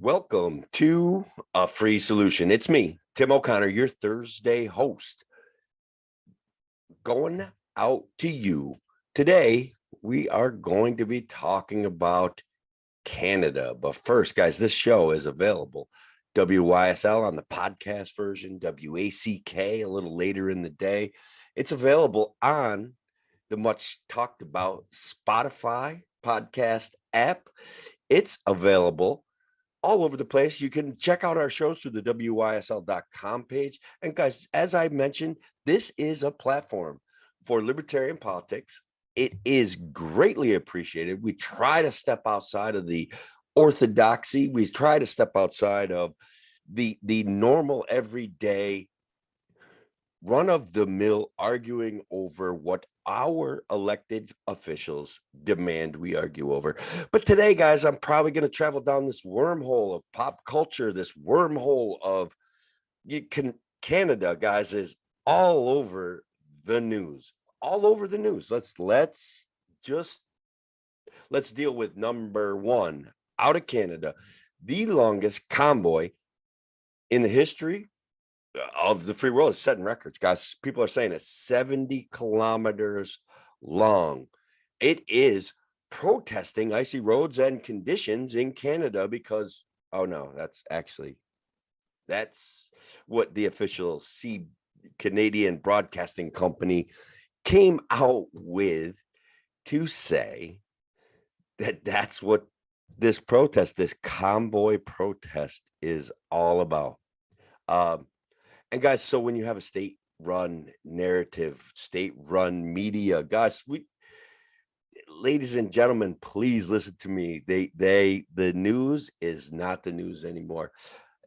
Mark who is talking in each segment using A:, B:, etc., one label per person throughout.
A: Welcome to A Free Solution. It's me, Tim O'Connor, your Thursday host. Going out to you. Today, we are going to be talking about Canada. But first, guys, this show is available. WYSL on the podcast version, WACK a little later in the day. It's available on the much talked about Spotify podcast app. It's available all over the place. You can check out our shows through the WYSL.com page. And guys, as I mentioned, this is a platform for libertarian politics. It is greatly appreciated. We try to step outside of the orthodoxy. We try to step outside of the normal everyday run of the mill arguing over what our elected officials demand we argue over. But today, guys, I'm probably going to travel down this wormhole of pop culture, this wormhole of Canada, guys, is all over the news, all over the news. Let's deal with number one out of Canada, the longest convoy in the history of the free world is setting records, guys. People are saying it's 70 kilometers long. It is protesting icy roads and conditions in Canada because, oh no, that's what the official Canadian Broadcasting Company came out with to say that's what this convoy protest is all about. And guys, so when you have a state-run narrative, state-run media, guys, ladies and gentlemen, please listen to me. The news is not the news anymore.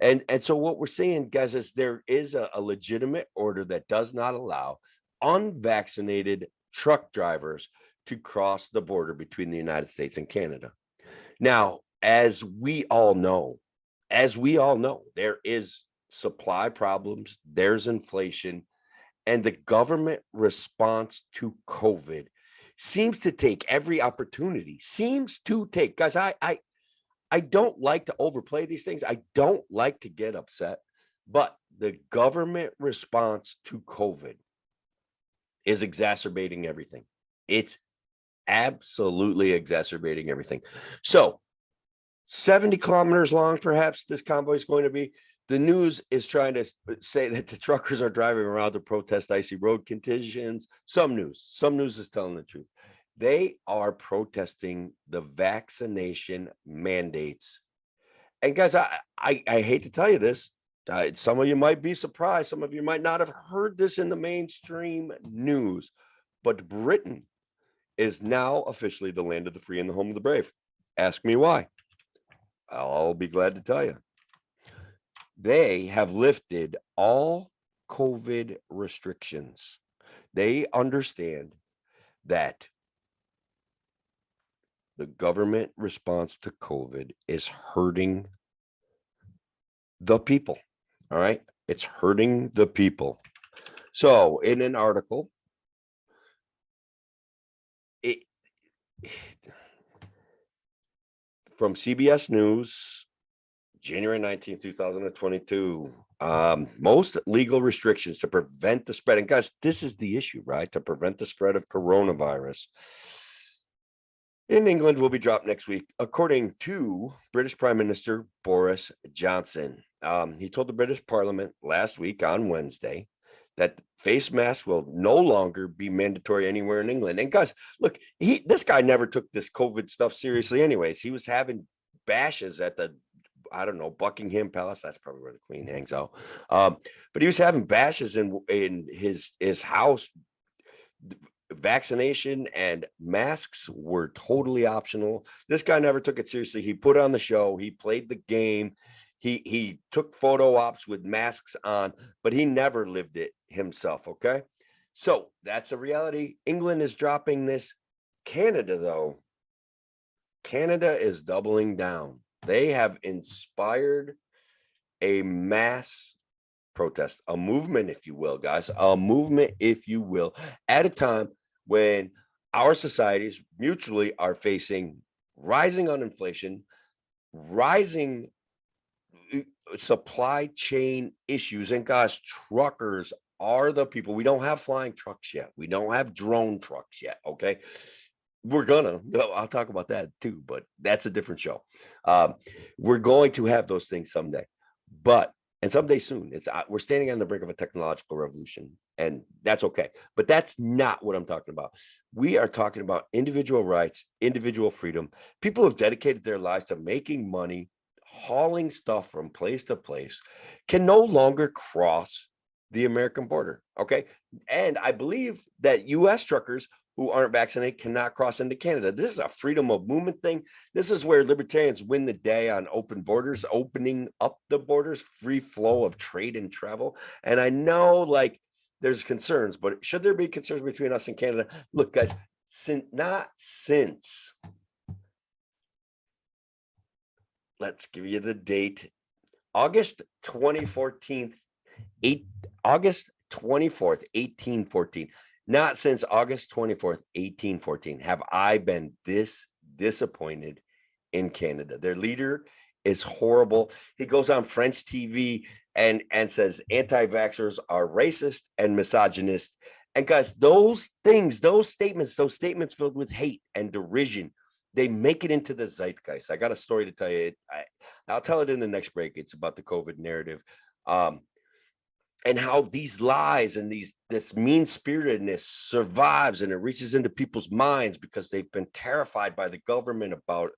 A: And so what we're saying, guys, is there is a legitimate order that does not allow unvaccinated truck drivers to cross the border between the United States and Canada. Now, as we all know, there is supply problems, there's inflation, and the government response to COVID seems to take every opportunity, guys, I don't like to overplay these things. I don't like to get upset, but the government response to COVID is exacerbating everything. It's absolutely exacerbating everything. So 70 kilometers long, perhaps this convoy is going to be. The news is trying to say that the truckers are driving around to protest icy road conditions. Some news is telling the truth. They are protesting the vaccination mandates. And guys, I hate to tell you this. Some of you might be surprised. Some of you might not have heard this in the mainstream news. But Britain is now officially the land of the free and the home of the brave. Ask me why. I'll be glad to tell you. They have lifted all COVID restrictions. They understand that the government response to COVID is hurting the people. All right. It's hurting the people. So in an article, from CBS News, January 19th, 2022, most legal restrictions to prevent the spread. And guys, this is the issue, right? To prevent the spread of coronavirus in England will be dropped next week, according to British Prime Minister Boris Johnson. He told the British Parliament last week on Wednesday that face masks will no longer be mandatory anywhere in England. And guys, look, this guy never took this COVID stuff seriously anyways. He was having bashes at the Buckingham Palace. That's probably where the Queen hangs out. But he was having bashes in his house. Vaccination and masks were totally optional. This guy never took it seriously. He put on the show. He played the game. He took photo ops with masks on, but he never lived it himself. Okay. So that's a reality. England is dropping this. Canada, though, Canada is doubling down. They have inspired a mass protest, a movement, if you will, guys, a movement, if you will, at a time when our societies mutually are facing rising inflation, rising supply chain issues. And guys, truckers are the people. We don't have flying trucks yet. We don't have drone trucks yet. Okay. I'll talk about that too, but that's a different show. We're going to have those things someday, and someday soon. We're standing on the brink of a technological revolution, and that's okay. But that's not what I'm talking about. We are talking about individual rights, individual freedom. People have dedicated their lives to making money, hauling stuff from place to place, can no longer cross the American border. Okay. And I believe that US truckers who aren't vaccinated cannot cross into Canada. This is a freedom of movement thing. This is where libertarians win the day on open borders, opening up the borders, free flow of trade and travel. And I know like there's concerns, but should there be concerns between us and Canada? Look, guys, let's give you the date. August 2014, August 24th, 1814. Not since August 24th, 1814 have I been this disappointed in Canada. Their leader is horrible. He goes on French TV and says anti-vaxxers are racist and misogynist. And guys, those statements filled with hate and derision, they make it into the zeitgeist. I got a story to tell you. I'll tell it in the next break. It's about the COVID narrative. And how these lies and this mean-spiritedness survives, and it reaches into people's minds because they've been terrified by the government about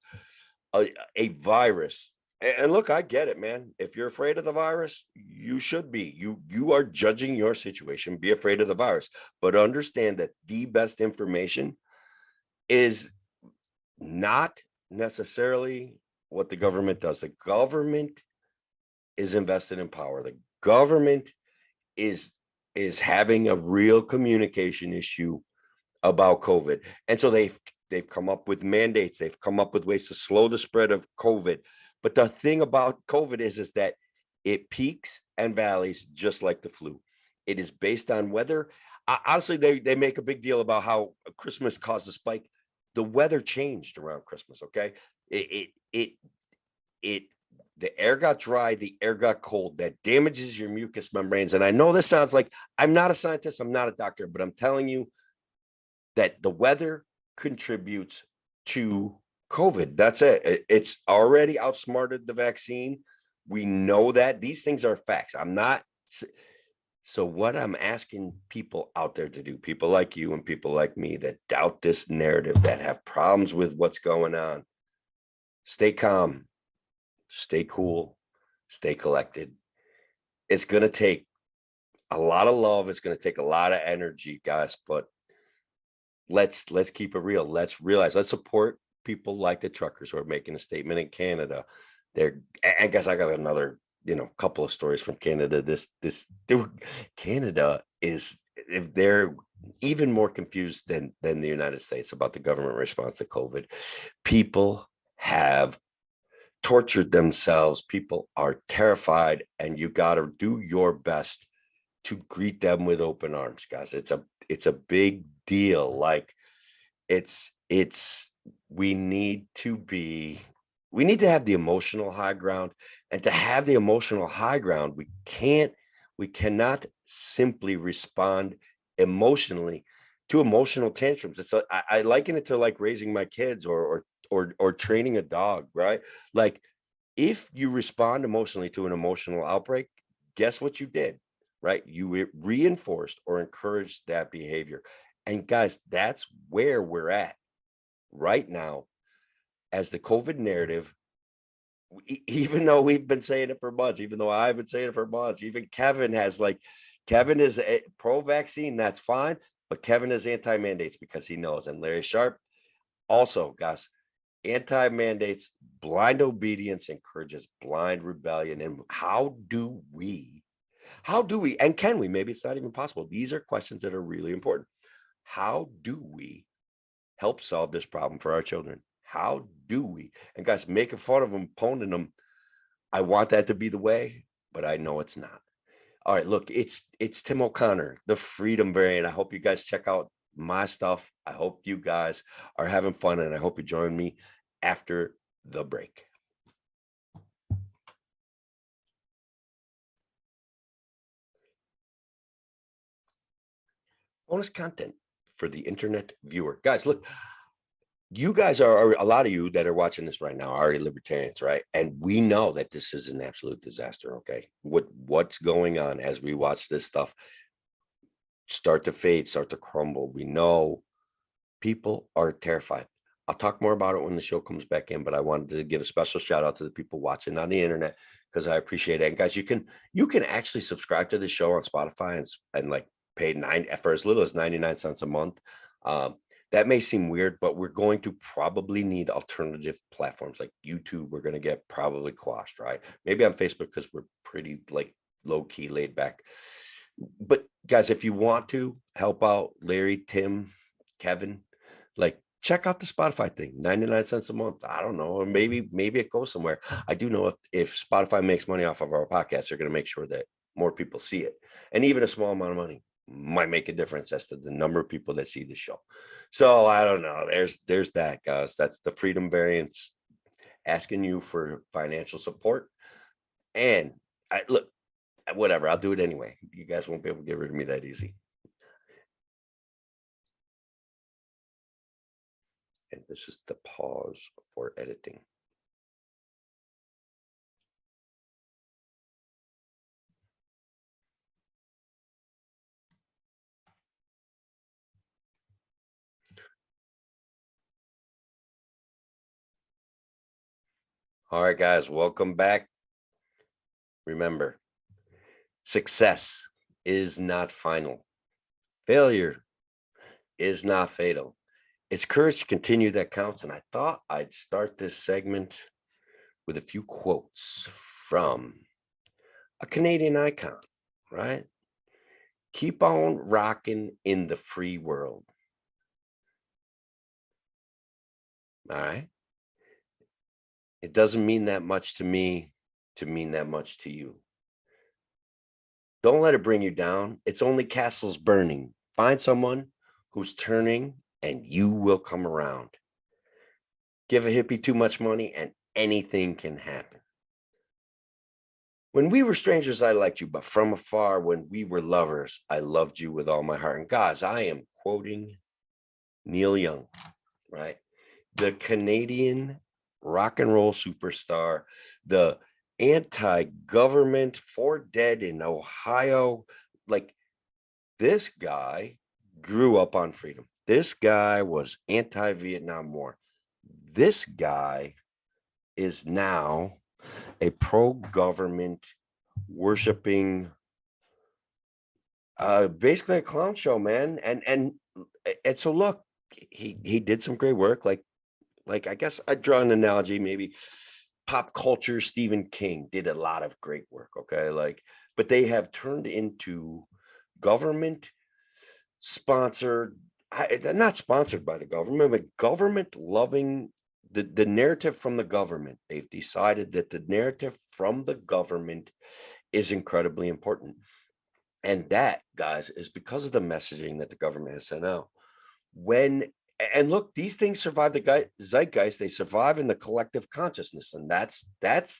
A: a virus. And look, I get it, man. If you're afraid of the virus, you should be. You are judging your situation. Be afraid of the virus, but understand that the best information is not necessarily what the government does. The government is invested in power. The government is having a real communication issue about COVID. And so they've come up with mandates. They've come up with ways to slow the spread of COVID. But the thing about COVID is that it peaks and valleys just like the flu. It is based on weather. Honestly, they make a big deal about how Christmas caused a spike. The weather changed around Christmas. Okay. The air got dry, the air got cold. That damages your mucous membranes. And I know this sounds like I'm not a scientist, I'm not a doctor, but I'm telling you that the weather contributes to COVID. That's it. It's already outsmarted the vaccine. We know that. These things are facts. So what I'm asking people out there to do, people like you and people like me that doubt this narrative, that have problems with what's going on, stay calm. Stay cool, stay collected. It's going to take a lot of love. It's going to take a lot of energy, guys, but let's keep it real. Let's support people like the truckers who are making a statement in Canada. I guess I got another, couple of stories from Canada. Canada is, if they're even more confused than the United States about the government response to COVID. People have tortured themselves. People are terrified, and you got to do your best to greet them with open arms, guys. It's a big deal. Like we need to have the emotional high ground, and to have the emotional high ground, we cannot simply respond emotionally to emotional tantrums. I liken it to like raising my kids or training a dog, right? Like if you respond emotionally to an emotional outbreak, guess what you did, right? You reinforced or encouraged that behavior. And guys, that's where we're at right now as the COVID narrative, even though we've been saying it for months, even though I've been saying it for months, even Kevin is pro-vaccine, that's fine, but Kevin is anti-mandates because he knows. And Larry Sharp also, guys, anti-mandates, blind obedience encourages blind rebellion. And how do we, and can we, maybe it's not even possible. These are questions that are really important. How do we help solve this problem for our children? How do we? And guys, making fun of them, poning them, I want that to be the way, but I know it's not. All right, look, it's Tim O'Connor, the Freedom Variant. I hope you guys check out my stuff. I hope you guys are having fun, and I hope you join me after the break. bonus content for the internet viewer. Guys, look, you guys are a lot of you that are watching this right now are already libertarians, right? And we know that this is an absolute disaster. Okay, what's going on as we watch this stuff start to fade, start to crumble? We know people are terrified. I'll talk more about it when the show comes back in, but I wanted to give a special shout out to the people watching on the internet because I appreciate it. And guys, you can actually subscribe to the show on Spotify and like pay for as little as 99 cents a month. That may seem weird, but we're going to probably need alternative platforms like YouTube. We're going to get probably quashed, right? Maybe on Facebook because we're pretty like low key, laid back. But guys, if you want to help out Larry, Tim, Kevin, like check out the Spotify thing, 99 cents a month. I don't know, or maybe it goes somewhere. I do know if Spotify makes money off of our podcast, they're going to make sure that more people see it. And even a small amount of money might make a difference as to the number of people that see the show. So I don't know. There's that, guys. That's the Freedom Variants asking you for financial support. And look, whatever, I'll do it anyway. You guys won't be able to get rid of me that easy. And this is the pause for editing. All right, guys, welcome back. Remember, success is not final. Failure is not fatal. It's courage to continue that counts. And I thought I'd start this segment with a few quotes from a Canadian icon, right? Keep on rocking in the free world. All right. It doesn't mean that much to me to mean that much to you. Don't let it bring you down. It's only castles burning. Find someone who's turning and you will come around. Give a hippie too much money and anything can happen. When we were strangers, I liked you, but from afar, when we were lovers, I loved you with all my heart. And guys, I am quoting Neil Young, right? The Canadian rock and roll superstar, the anti-government for dead in Ohio. Like, this guy grew up on freedom. This guy was anti-Vietnam War. This guy is now a pro-government worshiping, basically a clown show, man. And so look, he did some great work. Like I guess I'd draw an analogy, maybe pop culture. Stephen King did a lot of great work. Okay, like, but they have turned into government sponsored, they're not sponsored by the government, but government loving the narrative from the government. They've decided that the narrative from the government is incredibly important. And that, guys, is because of the messaging that the government has sent out. And look, these things survive the zeitgeist. They survive in the collective consciousness. And that's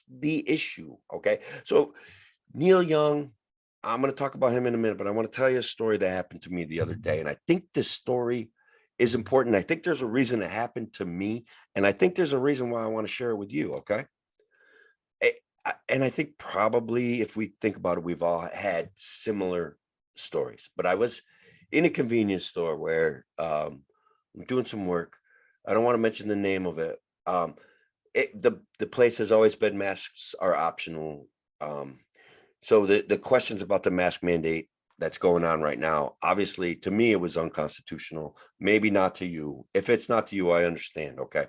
A: the issue. Okay. So Neil Young, I'm going to talk about him in a minute, but I want to tell you a story that happened to me the other day. And I think this story is important. I think there's a reason it happened to me. And I think there's a reason why I want to share it with you. Okay. And I think probably if we think about it, we've all had similar stories. But I was in a convenience store where I'm doing some work. I don't want to mention the name of it. The place has always been masks are optional. So the questions about the mask mandate that's going on right now, obviously, to me, it was unconstitutional. Maybe not to you. If it's not to you, I understand. Okay.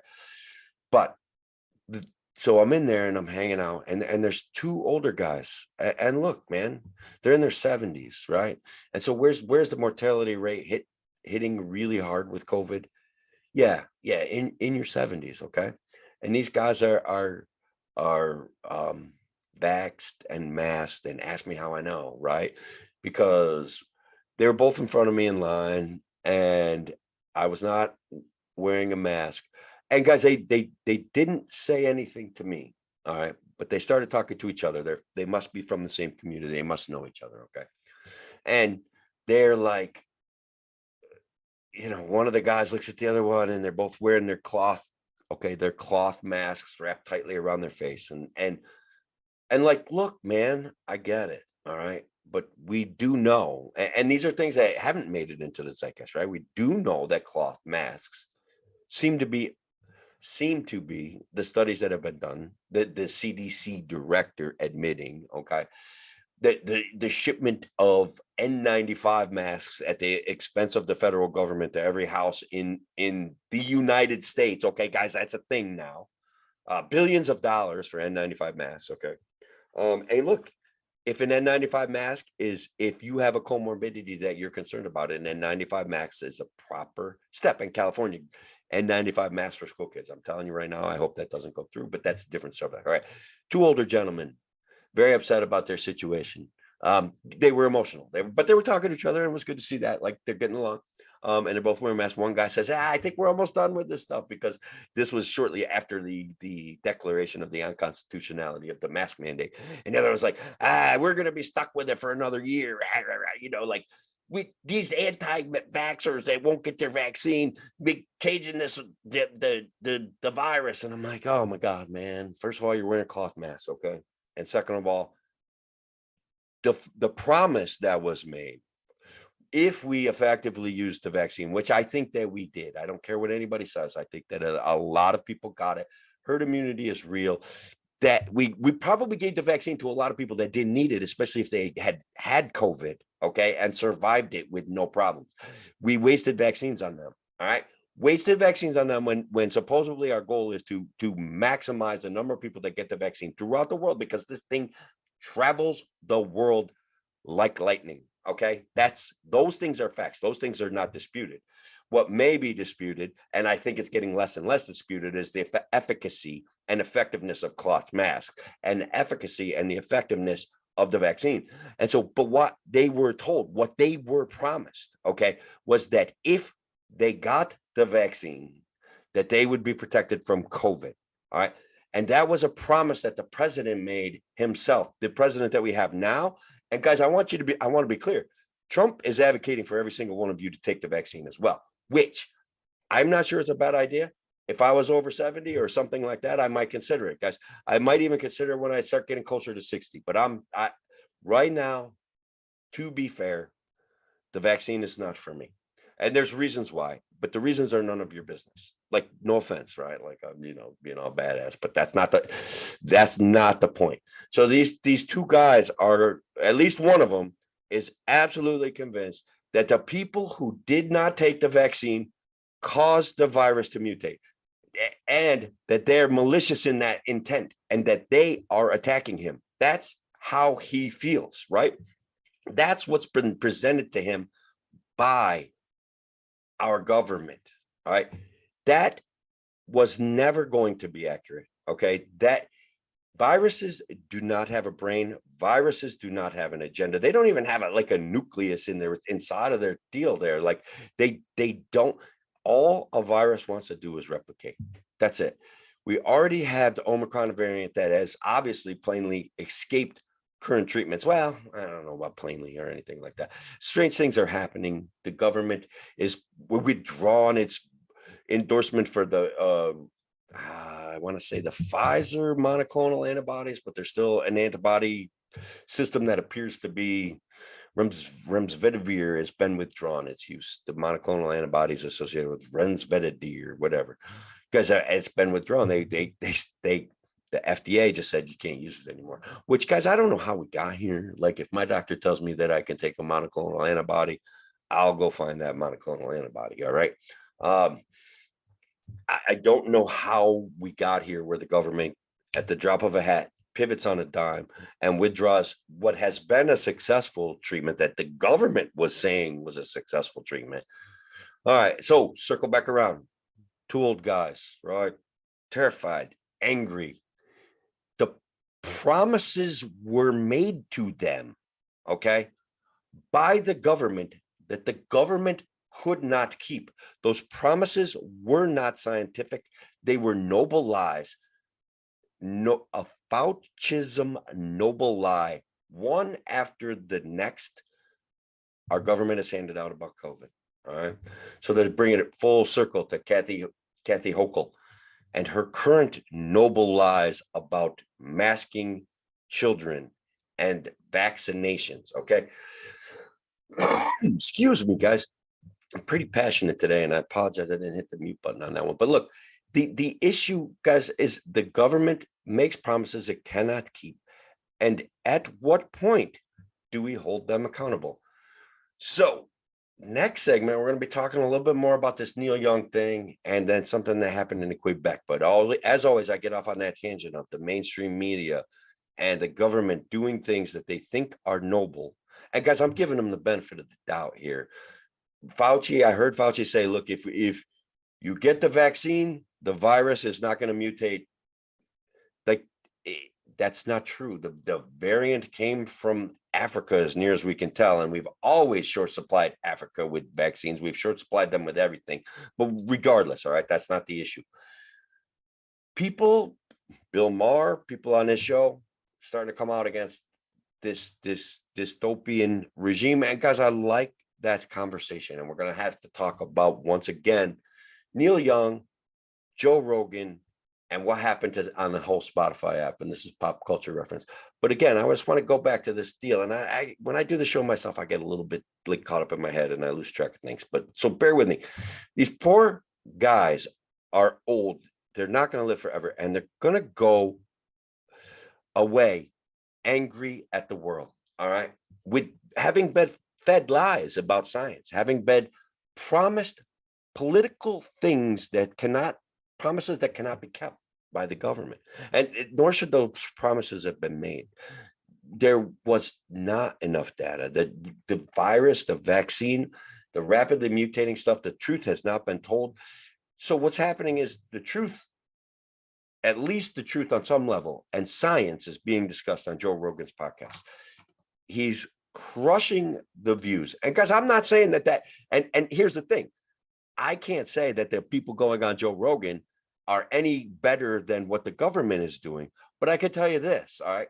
A: But so I'm in there and I'm hanging out, and there's two older guys. And look, man, they're in their 70s, right? And so where's the mortality rate hitting really hard with COVID? Yeah, in your 70s, okay? And these guys are vaxxed and masked, and ask me how I know, right? Because they were both in front of me in line, and I was not wearing a mask. And guys, they didn't say anything to me, all right? But they started talking to each other. They must be from the same community. They must know each other, okay? And they're like, one of the guys looks at the other one, and they're both wearing their cloth, their cloth masks wrapped tightly around their face. And like, look, man, I get it. All right. But we do know, and these are things that haven't made it into the zeitgeist, right? We do know that cloth masks seem to be the studies that have been done, the CDC director admitting, that the shipment of N95 masks at the expense of the federal government to every house in the United States. Okay, guys, that's a thing now. Billions of dollars for N95 masks. Okay. Hey, look, if an N95 mask if you have a comorbidity that you're concerned about, an N95 mask is a proper step in California. N95 masks for school kids. I'm telling you right now, I hope that doesn't go through, but that's a different subject. All right. Two older gentlemen, very upset about their situation. They were emotional, but they were talking to each other, and it was good to see that, like, they're getting along. And they're both wearing masks. One guy says, I think we're almost done with this stuff, because this was shortly after the declaration of the unconstitutionality of the mask mandate. And the other was like, we're going to be stuck with it for another year. Like, these anti-vaxxers that won't get their vaccine be changing the virus. And I'm like, oh my God, man. First of all, you're wearing a cloth mask, okay? And second of all, the promise that was made, if we effectively used the vaccine, which I think that we did, I don't care what anybody says, I think that a lot of people got it. Herd immunity is real. That we probably gave the vaccine to a lot of people that didn't need it, especially if they had COVID, okay, and survived it with no problems. We wasted vaccines on them. All right. Wasted vaccines on them when supposedly our goal is to maximize the number of people that get the vaccine throughout the world, because this thing travels the world like lightning. Okay, those things are facts. Those things are not disputed. What may be disputed, and I think it's getting less and less disputed, is the efficacy and effectiveness of cloth masks, and the efficacy and the effectiveness of the vaccine. And so, but what they were told, what they were promised, okay, was that if they got the vaccine, that they would be protected from COVID. All right. And that was a promise that the president made himself, the president that we have now. And guys, I want to be clear. Trump is advocating for every single one of you to take the vaccine as well, which I'm not sure it's a bad idea. If I was over 70 or something like that, I might consider it, guys. I might even consider when I start getting closer to 60. But right now, to be fair, the vaccine is not for me. And there's reasons why, but the reasons are none of your business. Like, no offense, right? Like, I'm, being a badass, but that's not the point. So these two guys are, at least one of them is absolutely convinced that the people who did not take the vaccine caused the virus to mutate, and that they're malicious in that intent, and that they are attacking him. That's how he feels, right? That's what's been presented to him by our government. All right. That was never going to be accurate. Okay. That viruses do not have a brain. Viruses do not have an agenda. They don't even have a nucleus inside of their deal there. Like, they don't. All a virus wants to do is replicate. That's it. We already have the Omicron variant that has obviously plainly escaped current treatments. Well, I don't know about plainly or anything like that. Strange things are happening. The government is withdrawn its endorsement for the I want to say the Pfizer monoclonal antibodies, but there's still an antibody system that appears to be remdesivir has been withdrawn its use. The monoclonal antibodies associated with remdesivir, whatever, because it's been withdrawn. The FDA just said you can't use it anymore, which, guys, I don't know how we got here. Like, if my doctor tells me that I can take a monoclonal antibody, I'll go find that monoclonal antibody. All right. I don't know how we got here where the government, at the drop of a hat, pivots on a dime and withdraws what has been a successful treatment that the government was saying was a successful treatment. All right. So circle back around. Two old guys, right? Terrified, angry. The promises were made to them, okay, by the government that the government could not keep. Those promises were not scientific. They were noble lies. No, a Faucism noble lie, one after the next, our government has handed out about COVID. All right. So they're bringing it full circle to Kathy Hochul and her current noble lies about masking children and vaccinations. Okay. Excuse me, guys. I'm pretty passionate today, and I apologize I didn't hit the mute button on that one. But look, the issue, guys, is the government makes promises it cannot keep. And at what point do we hold them accountable? So next segment, we're going to be talking a little bit more about this Neil Young thing and then something that happened in Quebec. But as always, I get off on that tangent of the mainstream media and the government doing things that they think are noble. And guys, I'm giving them the benefit of the doubt here. Fauci, I heard Fauci say, look, if you get the vaccine, the virus is not going to mutate. Like, that's not true. The variant came from Africa, as near as we can tell, and we've always short supplied Africa with vaccines. We've short supplied them with everything. But regardless, all right, that's not the issue. People, Bill Maher, people on this show, starting to come out against this dystopian regime. And guys, I like that conversation, and we're going to have to talk about, once again, Neil Young, Joe Rogan, and what happened on the whole Spotify app. And this is pop culture reference. But again, I just want to go back to this deal. And I when I do the show myself, I get a little bit like caught up in my head and I lose track of things. But so bear with me. These poor guys are old. They're not going to live forever. And they're going to go away angry at the world. All right. With having been fed lies about science, having been promised political things that promises that cannot be kept by the government. And nor should those promises have been made. There was not enough data. The virus, the vaccine, the rapidly mutating stuff, the truth has not been told. So what's happening is the truth, at least the truth on some level, and science is being discussed on Joe Rogan's podcast. He's crushing the views. And guys, I'm not saying that, and here's the thing. I can't say that the people going on Joe Rogan are any better than what the government is doing, but I can tell you this, all right,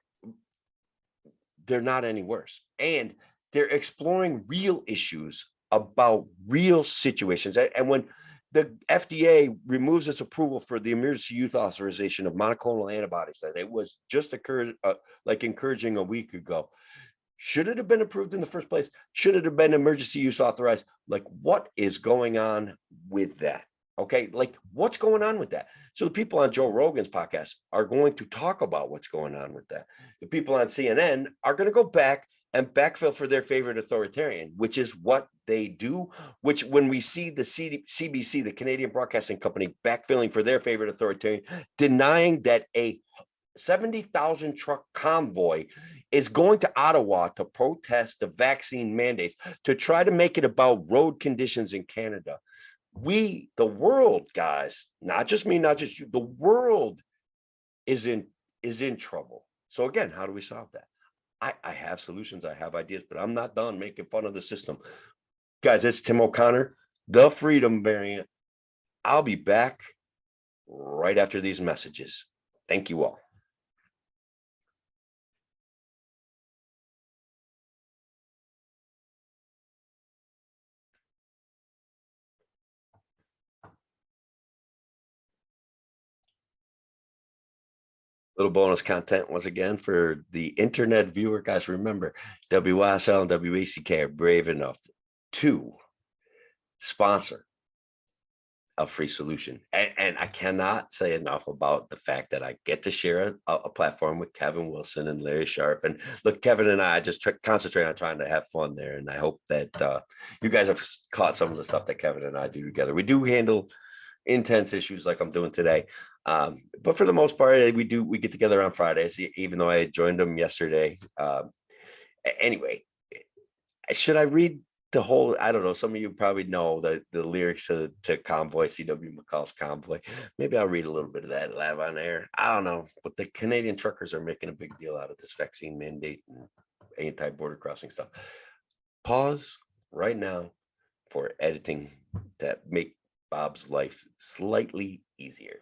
A: they're not any worse. And they're exploring real issues about real situations. And when the FDA removes its approval for the emergency use authorization of monoclonal antibodies that it was just encouraging a week ago, should it have been approved in the first place? Should it have been emergency use authorized? Like, what is going on with that? Okay, like, what's going on with that? So the people on Joe Rogan's podcast are going to talk about what's going on with that. The people on CNN are going to go back and backfill for their favorite authoritarian, which is what they do. Which, when we see the CBC, the Canadian Broadcasting Company, backfilling for their favorite authoritarian, denying that a 70,000 truck convoy is going to Ottawa to protest the vaccine mandates, to try to make it about road conditions in Canada. The world, guys, not just me, not just you, the world is in trouble. So again, how do we solve that? I have solutions, I have ideas, but I'm not done making fun of the system. Guys, it's Tim O'Connor, the Freedom Variant. I'll be back right after these messages. Thank you all. Little bonus content once again for the internet viewer. Guys, remember, WYSL and WACK are brave enough to sponsor a free solution. And I cannot say enough about the fact that I get to share a platform with Kevin Wilson and Larry Sharp. And look, Kevin and I just concentrate on trying to have fun there. And I hope that you guys have caught some of the stuff that Kevin and I do together. We do handle intense issues like I'm doing today. But for the most part, we get together on Fridays, even though I joined them yesterday. Anyway, should I read the whole? I don't know. Some of you probably know the lyrics to Convoy, C.W. McCall's Convoy. Maybe I'll read a little bit of that live on air. I don't know. But the Canadian truckers are making a big deal out of this vaccine mandate and anti-border crossing stuff. Pause right now for editing that make Bob's life slightly easier.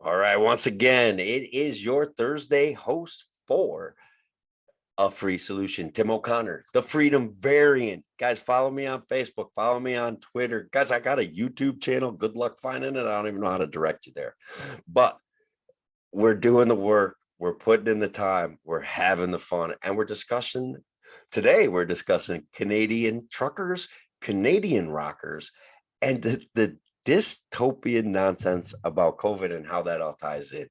A: All right. Once again, it is your Thursday host for A Free Solution, Tim O'Connor, the Freedom Variant. Guys, follow me on Facebook, follow me on Twitter. Guys, I got a YouTube channel. Good luck finding it. I don't even know how to direct you there. But we're doing the work. We're putting in the time. We're having the fun. And we're discussing Canadian truckers, Canadian rockers, and the dystopian nonsense about COVID and how that all ties in.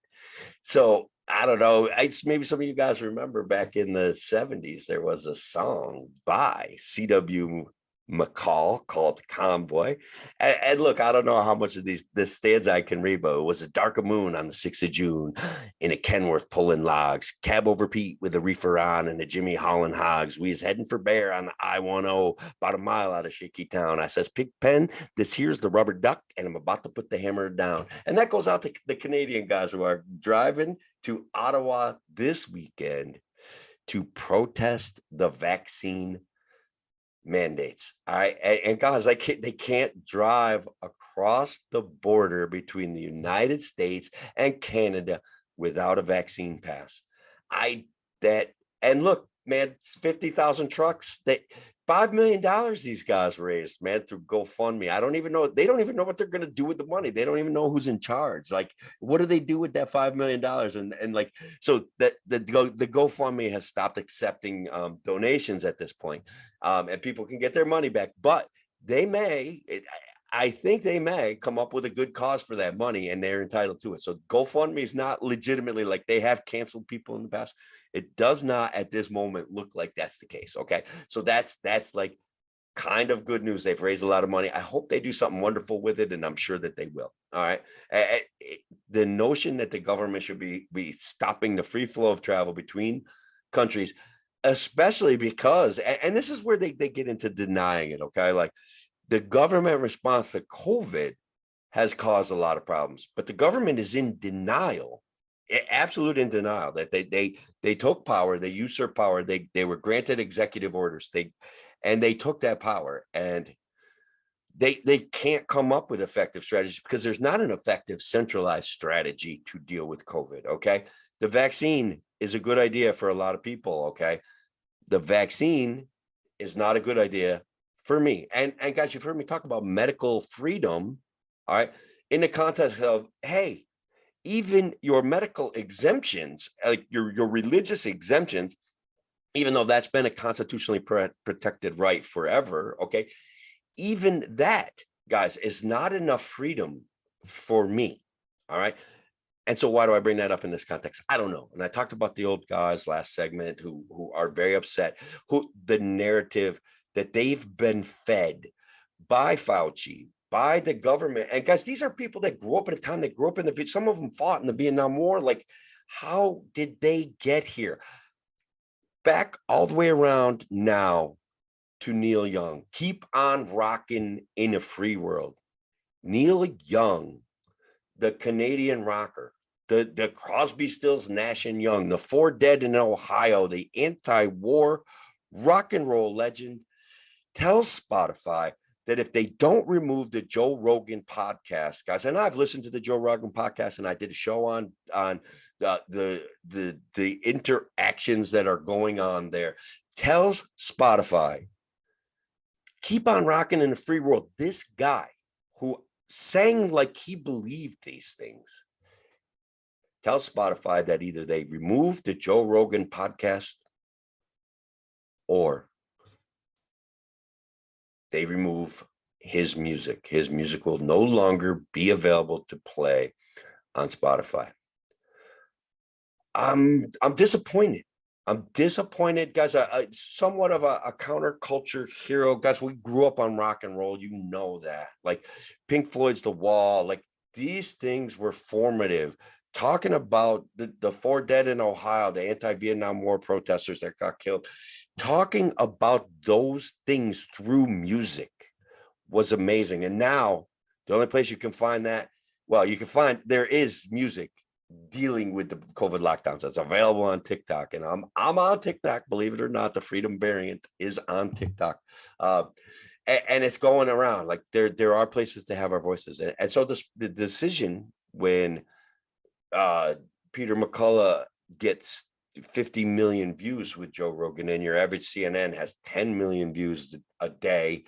A: So I don't know. Maybe some of you guys remember back in the 70s, there was a song by C.W. McCall called Convoy. And look, I don't know how much of this stanza I can read, but it was a dark moon on the 6th of June in a Kenworth pulling logs, cab over Pete with a reefer on and a Jimmy hauling hogs. We was heading for Bear on the I-10, about a mile out of Shaky Town. I says, Pigpen, this here's the rubber duck, and I'm about to put the hammer down. And that goes out to the Canadian guys who are driving to Ottawa this weekend to protest the vaccine mandates. All right. And guys, they can't drive across the border between the United States and Canada without a vaccine pass. And look, man, it's 50,000 trucks. $5 million these guys raised, man, through GoFundMe. I don't even know. They don't even know what they're going to do with the money. They don't even know who's in charge. Like, what do they do with that $5 million? And like, so that the GoFundMe has stopped accepting donations at this point, and people can get their money back. But I think they may come up with a good cause for that money, and they're entitled to it. So GoFundMe is not legitimately, like, they have canceled people in the past. It does not at this moment look like that's the case. Okay. So that's like kind of good news. They've raised a lot of money. I hope they do something wonderful with it, and I'm sure that they will. All right. The notion that the government should be stopping the free flow of travel between countries, especially because, and this is where they get into denying it. Okay. Like, the government response to COVID has caused a lot of problems, but the government is in denial, absolute in denial that they took power, they usurped power, they were granted executive orders, they took that power, and they can't come up with effective strategies because there's not an effective centralized strategy to deal with COVID. Okay. The vaccine is a good idea for a lot of people. Okay. The vaccine is not a good idea for me. And guys, you've heard me talk about medical freedom. All right. In the context of, hey, even your medical exemptions, like your religious exemptions, even though that's been a constitutionally protected right forever, okay, even that, guys, is not enough freedom for me. All right. And so why do I bring that up in this context? I don't know. And I talked about the old guys last segment who are very upset, who the narrative that they've been fed by Fauci, by the government. And guys, these are people that grew up at a time, they grew up in some of them fought in the Vietnam War. Like, how did they get here? Back all the way around now to Neil Young. Keep on rocking in a free world. Neil Young, the Canadian rocker, the Crosby, Stills, Nash and Young, the Four Dead in Ohio, the anti-war rock and roll legend, tells Spotify that if they don't remove the Joe Rogan podcast, guys, and I've listened to the Joe Rogan podcast, and I did a show on the interactions that are going on there, tells Spotify, keep on rocking in the free world. This guy who sang like he believed these things tells Spotify that either they remove the Joe Rogan podcast or they remove his music. His music will no longer be available to play on Spotify. I'm disappointed. I'm disappointed, guys. Somewhat of a counterculture hero, guys. We grew up on rock and roll. You know that. Like Pink Floyd's The Wall. Like, these things were formative. Talking about the Four Dead in Ohio, the anti-Vietnam War protesters that got killed. Talking about those things through music was amazing. And now the only place you can find that, well, there is music dealing with the COVID lockdowns. It's available on TikTok, and I'm on TikTok, believe it or not. The Freedom Variant is on TikTok, and it's going around. Like, there are places to have our voices, and so the decision when uh, Peter McCullough gets 50 million views with Joe Rogan, and your average CNN has 10 million views a day.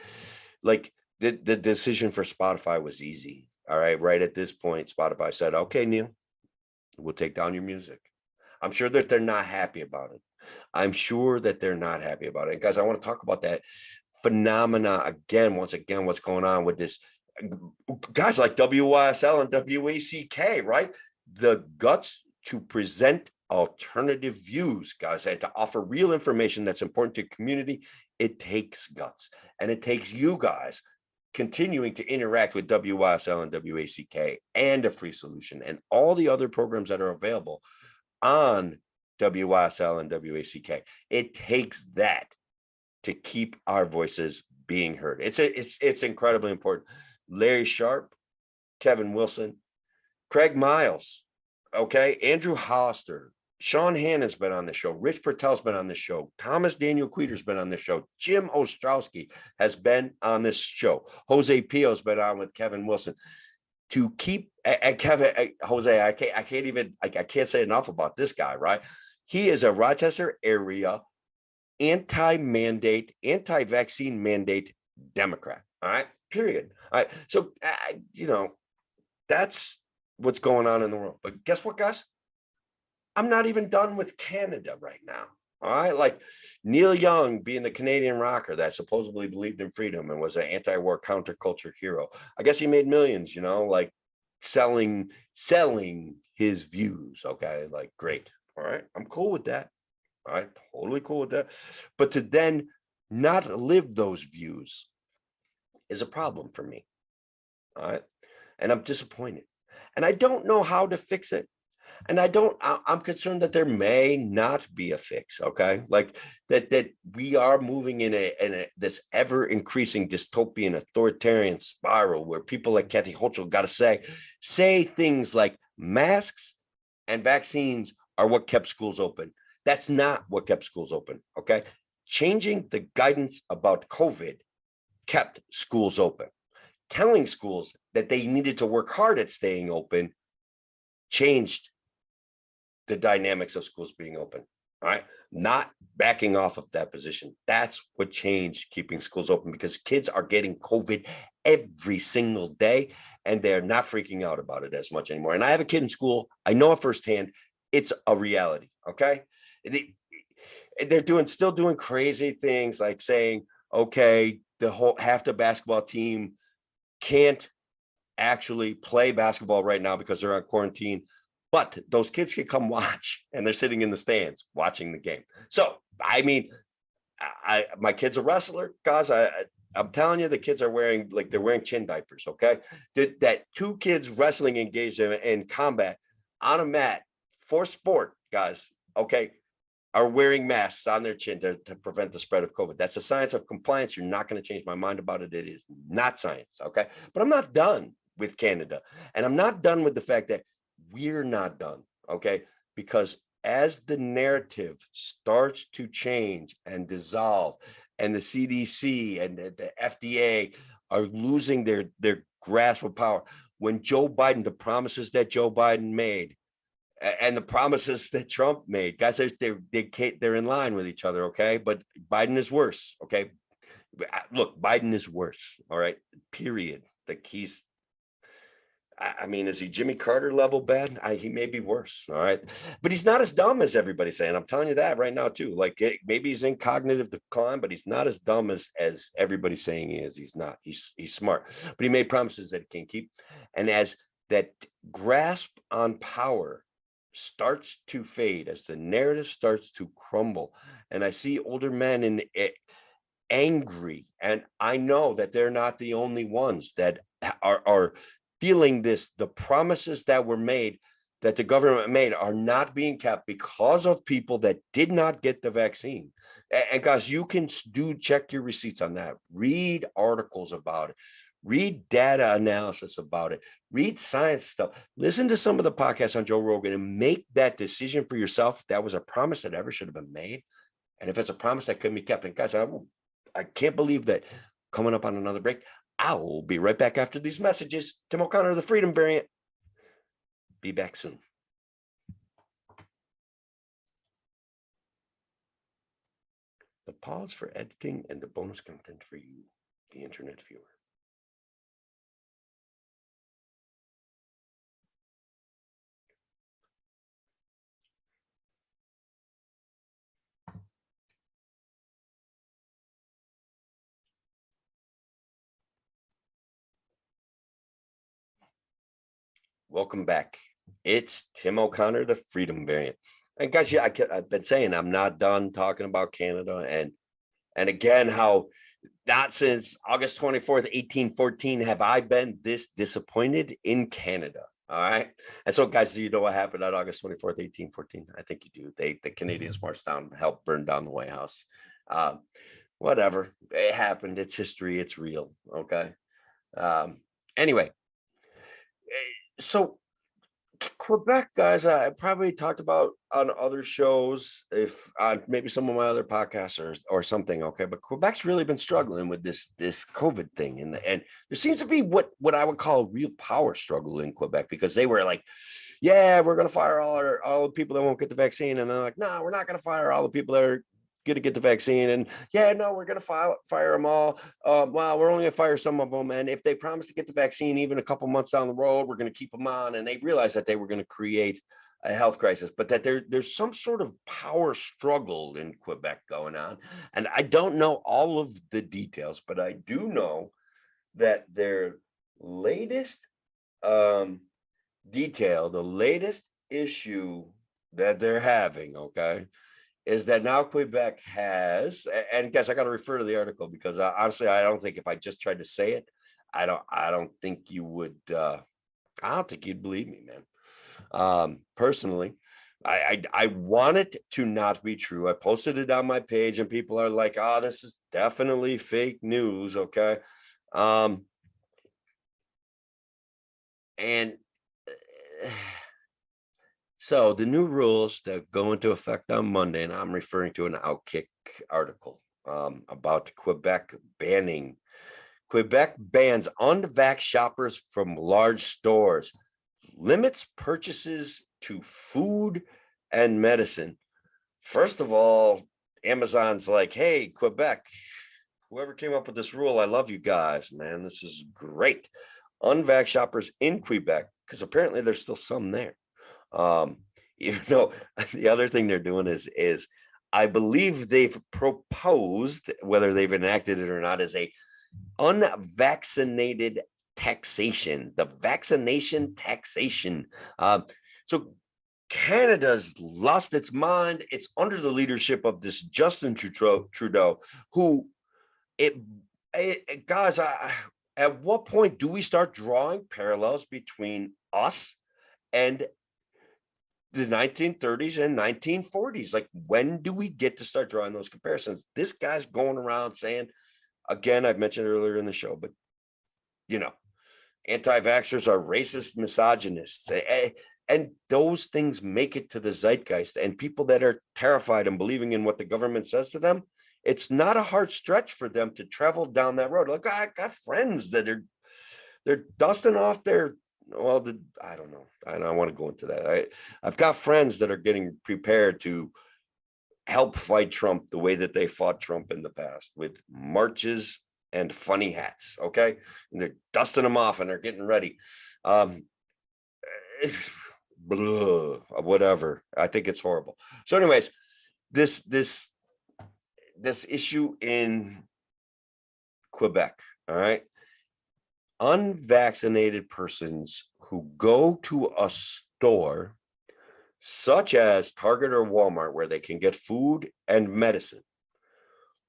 A: Like the decision for Spotify was easy. All right. Right at this point, Spotify said, okay, Neil, we'll take down your music. I'm sure that they're not happy about it. I'm sure that they're not happy about it. And guys, I want to talk about that phenomena again, once again, what's going on with this guys like WYSL and WACK, right? The guts to present alternative views, guys, and to offer real information that's important to community. It takes guts, and it takes you guys continuing to interact with WYSL and WACK and A Free Solution and all the other programs that are available on WYSL and WACK. It takes that to keep our voices being heard. It's incredibly important. Larry Sharp, Kevin Wilson, Craig Miles, okay, Andrew Hollister, Sean Hannon's been on the show, Rich Pertel's been on the show, Thomas Daniel Queter's been on the show, Jim Ostrowski has been on this show, Jose Pio's been on with Kevin Wilson. To keep and Kevin, Jose, I can't say enough about this guy, right? He is a Rochester area anti-mandate, anti-vaccine mandate Democrat. All right, period. All right, so that's what's going on in the world. But guess what, guys? I'm not even done with Canada right now. All right, like Neil Young being the Canadian rocker that supposedly believed in freedom and was an anti-war counterculture hero. I guess he made millions, like selling his views. Okay, like great. All right, I'm cool with that. All right, totally cool with that. But to then not live those views is a problem for me. All right, and I'm disappointed, and I don't know how to fix it. And I'm concerned that there may not be a fix. Okay, like that we are moving in this ever increasing dystopian authoritarian spiral where people like Kathy Hochul got to say things like masks and vaccines are what kept schools open. That's not what kept schools open. Okay, changing the guidance about COVID kept schools open. Telling schools that they needed to work hard at staying open changed the dynamics of schools being open. All right, not backing off of that position. That's what changed keeping schools open, because kids are getting COVID every single day and they're not freaking out about it as much anymore. And I have a kid in school. I know it firsthand. It's a reality. Okay, they're still doing crazy things like saying, okay, half the basketball team can't actually play basketball right now because they're on quarantine, but those kids can come watch, and they're sitting in the stands watching the game. So, I mean, my kid's a wrestler, guys. I'm telling you, the kids are wearing chin diapers. Okay, that two kids wrestling engaged in combat on a mat for sport, guys. Okay, are wearing masks on their chin to prevent the spread of COVID. That's a science of compliance. You're not going to change my mind about it. It is not science. Okay, but I'm not done with Canada, and I'm not done with the fact that we're not done. Okay, because as the narrative starts to change and dissolve, and the CDC and the FDA are losing their grasp of power, when Joe Biden, the promises that Joe Biden made and the promises that Trump made, guys, they're in line with each other. Okay, but Biden is worse. Okay, look, Biden is worse. All right, period. I mean, is he Jimmy Carter level bad? He may be worse. All right, but he's not as dumb as everybody's saying. I'm telling you that right now too. Like maybe he's in cognitive decline, but he's not as dumb as everybody's saying he is. He's not. He's smart, but he made promises that he can't keep. And as that grasp on power starts to fade, as the narrative starts to crumble, and I see older men angry, and I know that they're not the only ones that are feeling this. The promises that were made, that the government made, are not being kept because of people that did not get the vaccine. And guys, you can check your receipts on that. Read articles about it. Read data analysis about it. Read science stuff. Listen to some of the podcasts on Joe Rogan and make that decision for yourself. If that was a promise that ever should have been made, and if it's a promise that couldn't be kept. And guys, I can't believe that. Coming up on another break, I will be right back after these messages. Tim O'Connor, the Freedom Variant. Be back soon. The pause for editing and the bonus content for you, the internet viewer. Welcome back. It's Tim O'Connor, the Freedom Variant. And guys, yeah, I've been saying I'm not done talking about Canada, and again, how not since August 24th, 1814 have I been this disappointed in Canada. All right. And so, guys, do you know what happened on August 24th, 1814? I think you do. The Canadians marched down, helped burn down the White House. Whatever. It happened. It's history. It's real. Okay. Anyway, so Quebec, guys, I probably talked about on other shows, if on maybe some of my other podcasts or something. Okay, but Quebec's really been struggling with this COVID thing, and there seems to be what I would call a real power struggle in Quebec, because they were like, yeah, we're gonna fire all the people that won't get the vaccine, and they're like, no, we're not gonna fire all the people that are going to get the vaccine, and yeah, no, we're going to fire them all. Well, we're only going to fire some of them, and if they promise to get the vaccine even a couple months down the road, we're going to keep them on. And they realized that they were going to create a health crisis, but that there's some sort of power struggle in Quebec going on, and I don't know all of the details, but I do know that their latest detail, the latest issue that they're having, okay, is that now Quebec has, and guys, I got to refer to the article, because honestly, I don't think if I just tried to say it, I don't think you would, I don't think you'd believe me, man. Personally, I want it to not be true. I posted it on my page, and people are like, oh, this is definitely fake news. Okay. And so the new rules that go into effect on Monday, and I'm referring to an Outkick article about Quebec bans unvaxxed shoppers from large stores, limits purchases to food and medicine. First of all, Amazon's like, hey, Quebec, whoever came up with this rule, I love you guys, man. This is great. Unvaxxed shoppers in Quebec, because apparently there's still some there. Even though the other thing they're doing is I believe they've proposed, whether they've enacted it or not, is a unvaccinated taxation, the vaccination taxation. So Canada's lost its mind. It's under the leadership of this Justin Trudeau, who guys, at what point do we start drawing parallels between us and the 1930s and 1940s? Like, when do we get to start drawing those comparisons? This guy's going around saying, again, I've mentioned earlier in the show, but anti-vaxxers are racist, misogynists, and those things make it to the zeitgeist. And people that are terrified and believing in what the government says to them, it's not a hard stretch for them to travel down that road. Like, I got friends that they're dusting off their, I don't know. I don't want to go into that. I've got friends that are getting prepared to help fight Trump the way that they fought Trump in the past, with marches and funny hats. Okay. And they're dusting them off and they're getting ready. Whatever. I think it's horrible. So anyways, this issue in Quebec, all right, unvaccinated persons who go to a store such as Target or Walmart, where they can get food and medicine,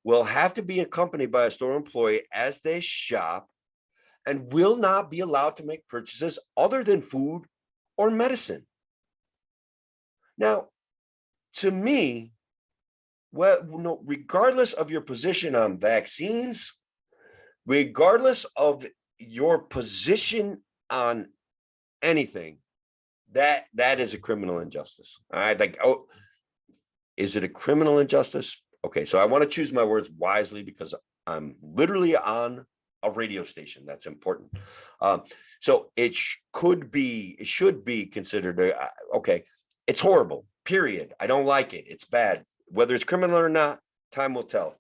A: will have to be accompanied by a store employee as they shop, and will not be allowed to make purchases other than food or medicine. Now, to me, well, no, regardless of your position on vaccines, regardless of your position on anything, that is a criminal injustice. All right. Like, oh, is it a criminal injustice? Okay. So I want to choose my words wisely, because I'm literally on a radio station. That's important. So it should be considered, okay, it's horrible, period. I don't like it. It's bad. Whether it's criminal or not, Time will tell.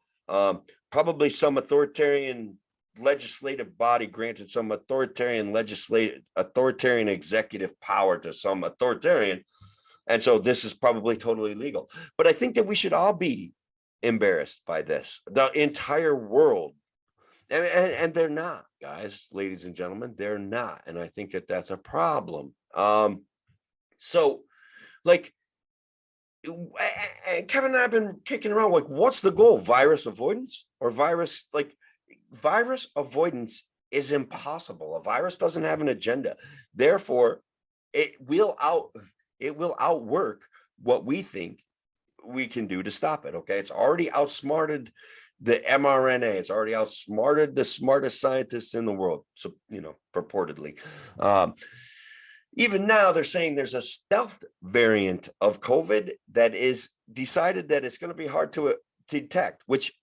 A: Probably some authoritarian legislative body granted some authoritarian executive power to some authoritarian. And so this is probably totally legal. But I think that we should all be embarrassed by this, the entire world. And they're not, guys, ladies and gentlemen, they're not. And I think that that's a problem. So like, Kevin and I have been kicking around, like, what's the goal? Virus avoidance or virus avoidance is impossible. A virus doesn't have an agenda. Therefore, it will outwork what we think we can do to stop it. Okay. It's already outsmarted the mRNA. It's already outsmarted the smartest scientists in the world. So, purportedly. Even now, they're saying there's a stealth variant of COVID that is decided that it's going to be hard to detect, which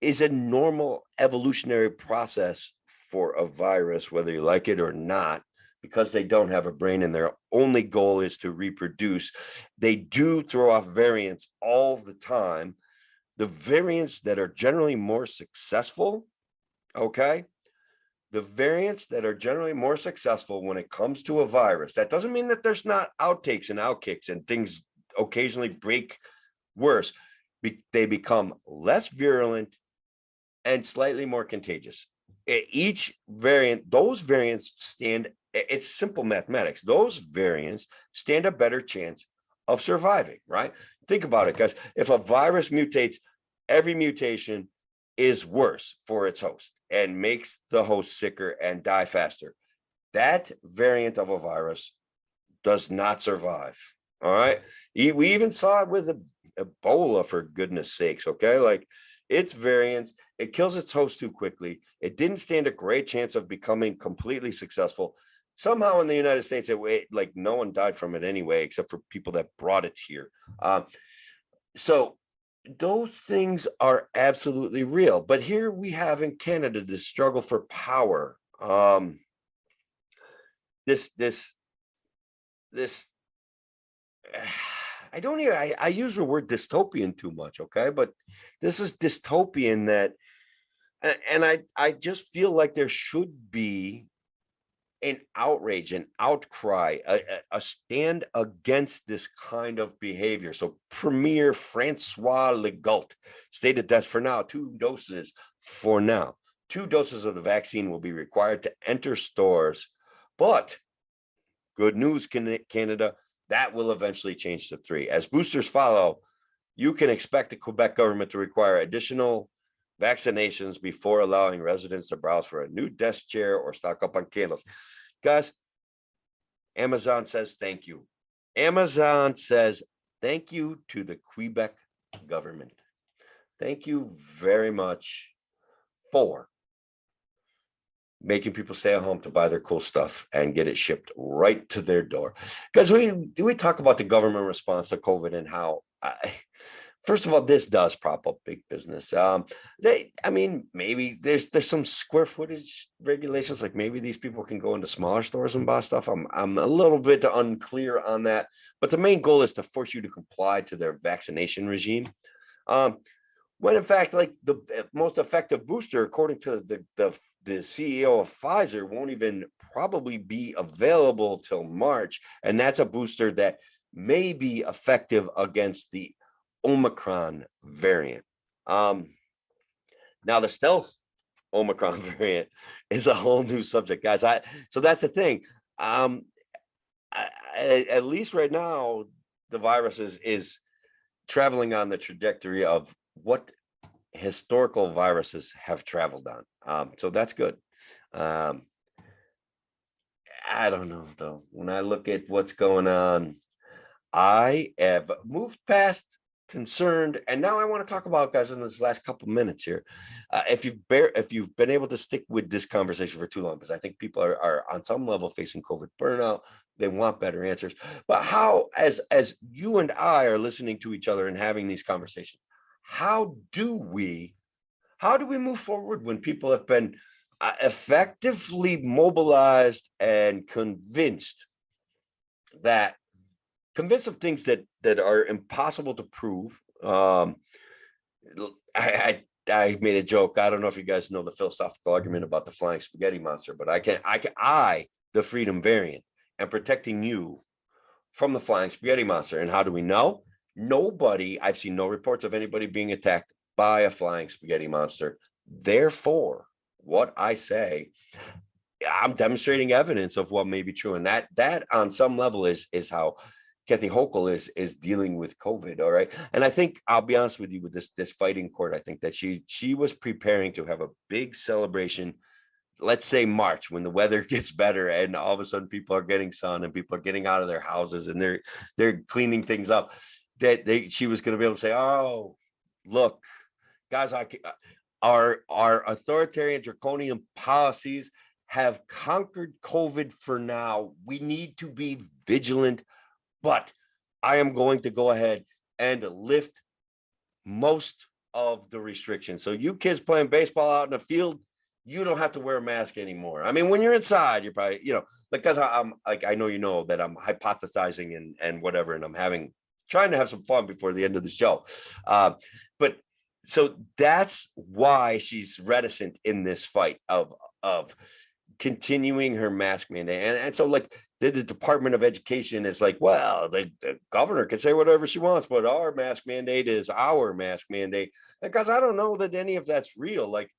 A: is a normal evolutionary process for a virus, whether you like it or not, because they don't have a brain and their only goal is to reproduce. They do throw off variants all the time. The variants that are generally more successful, okay? The variants that are generally more successful when it comes to a virus, that doesn't mean that there's not outtakes and outkicks and things occasionally break worse. They become less virulent and slightly more contagious. Each variant, those variants stand, it's simple mathematics. Those variants stand a better chance of surviving, right? Think about it, guys. If a virus mutates, every mutation is worse for its host and makes the host sicker and die faster. That variant of a virus does not survive. All right. We even saw it with Ebola, for goodness sakes. Okay. Like, its variants, it kills its host too quickly. It didn't stand a great chance of becoming completely successful. Somehow in the United States, like no one died from it anyway, except for people that brought it here. So those things are absolutely real. But here we have in Canada this struggle for power. This I use the word dystopian too much, okay? But this is dystopian that, and I just feel like there should be an outrage, an outcry, a stand against this kind of behavior. So Premier Francois Legault stated that for now, 2 doses of the vaccine will be required to enter stores. But good news, Canada, that will eventually change to 3. As boosters follow, you can expect the Quebec government to require additional vaccinations before allowing residents to browse for a new desk chair or stock up on candles. Guys, Amazon says thank you. Amazon says thank you to the Quebec government. Thank you very much for making people stay at home to buy their cool stuff and get it shipped right to their door. Because we talk about the government response to COVID and how, first of all, this does prop up big business. Maybe there's some square footage regulations, like maybe these people can go into smaller stores and buy stuff. I'm a little bit unclear on that, but the main goal is to force you to comply to their vaccination regime. When in fact, like, the most effective booster, according to the CEO of Pfizer, won't even probably be available till March. And that's a booster that may be effective against the Omicron variant. Now the stealth Omicron variant is a whole new subject, guys. So that's the thing. At least right now, the virus is traveling on the trajectory of what historical viruses have traveled on. So that's good. I don't know, though. When I look at what's going on, I have moved past concerned, and now I want to talk about, guys, in this last couple minutes here, if you've been able to stick with this conversation for too long, because I think people are on some level facing COVID burnout. They want better answers. But how, as you and I are listening to each other and having these conversations, how do we move forward when people have been effectively mobilized and convinced of things that are impossible to prove, I made a joke. I don't know if you guys know the philosophical argument about the flying spaghetti monster, but I, the freedom variant, am protecting you from the flying spaghetti monster. And how do we know? Nobody, I've seen no reports of anybody being attacked by a flying spaghetti monster. Therefore, what I say, I'm demonstrating evidence of what may be true. And that on some level is how Kathy Hochul is dealing with COVID. All right. And I think I'll be honest with you with this fighting court. I think that she was preparing to have a big celebration. Let's say March, when the weather gets better and all of a sudden people are getting sun and people are getting out of their houses and they're cleaning things up, that she was going to be able to say, oh, look, guys, our authoritarian draconian policies have conquered COVID for now. We need to be vigilant, but I am going to go ahead and lift most of the restrictions. So you kids playing baseball out in the field, you don't have to wear a mask anymore. I mean, when you're inside, you're probably, because I'm like, I know you know that I'm hypothesizing and whatever, and I'm trying to have some fun before the end of the show. But so that's why she's reticent in this fight of continuing her mask mandate. And so like the Department of Education is like, well, the governor can say whatever she wants, but our mask mandate is our mask mandate. Because I don't know that any of that's real. Like,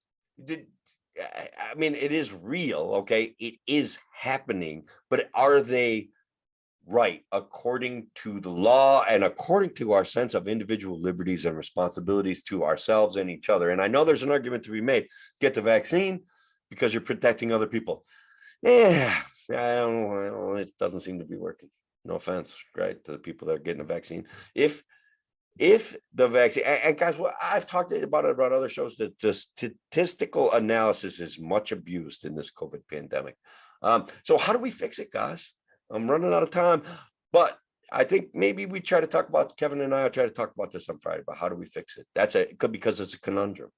A: I mean, it is real, okay? It is happening, but are they right according to the law and according to our sense of individual liberties and responsibilities to ourselves and each other? And I know there's an argument to be made. Get the vaccine because you're protecting other people. Yeah, I don't know. It doesn't seem to be working. No offense, right, to the people that are getting the vaccine. If the vaccine, and guys, well, I've talked about other shows, that the statistical analysis is much abused in this COVID pandemic. So how do we fix it, guys? I'm running out of time, but I think maybe we try to talk about, Kevin and I will try to talk about this on Friday, but how do we fix it? Because it's a conundrum.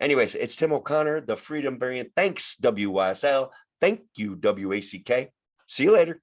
A: Anyways, it's Tim O'Connor, the Freedom Variant. Thanks, WYSL. Thank you, WACK. See you later.